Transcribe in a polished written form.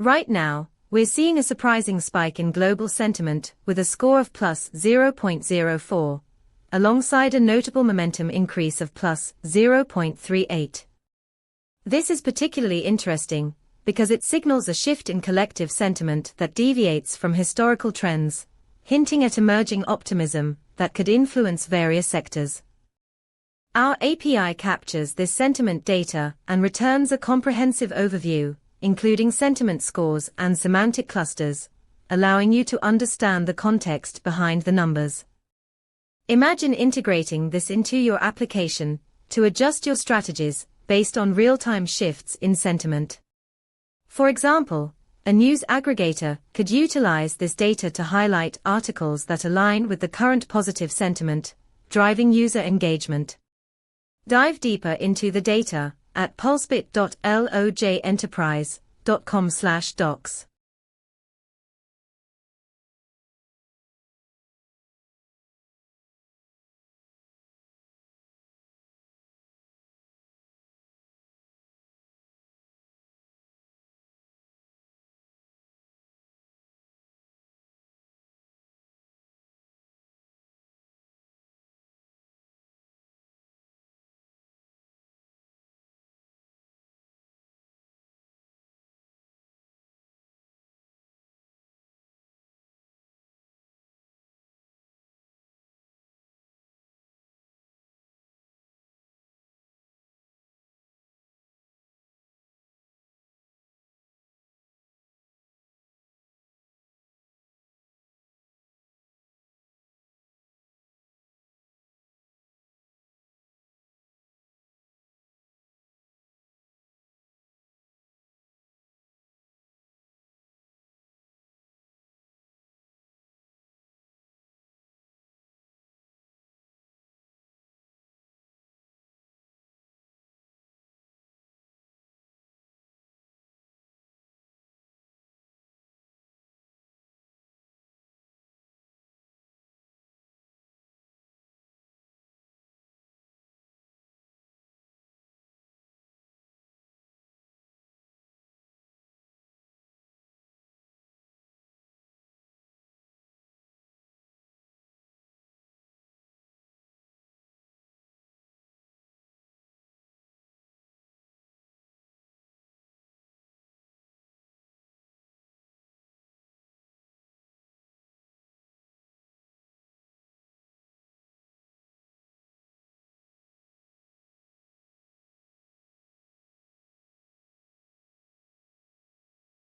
Right now, we're seeing a surprising spike in global sentiment with a score of plus 0.04, alongside a notable momentum increase of plus 0.38. This is particularly interesting because it signals a shift in collective sentiment that deviates from historical trends, hinting at emerging optimism that could influence various sectors. Our API captures this sentiment data and returns a comprehensive overview, including sentiment scores and semantic clusters, allowing you to understand the context behind the numbers. Imagine integrating this into your application to adjust your strategies based on real-time shifts in sentiment. For example, a news aggregator could utilize this data to highlight articles that align with the current positive sentiment, driving user engagement. Dive deeper into the data at pulsebit.lojenterprise.com/docs.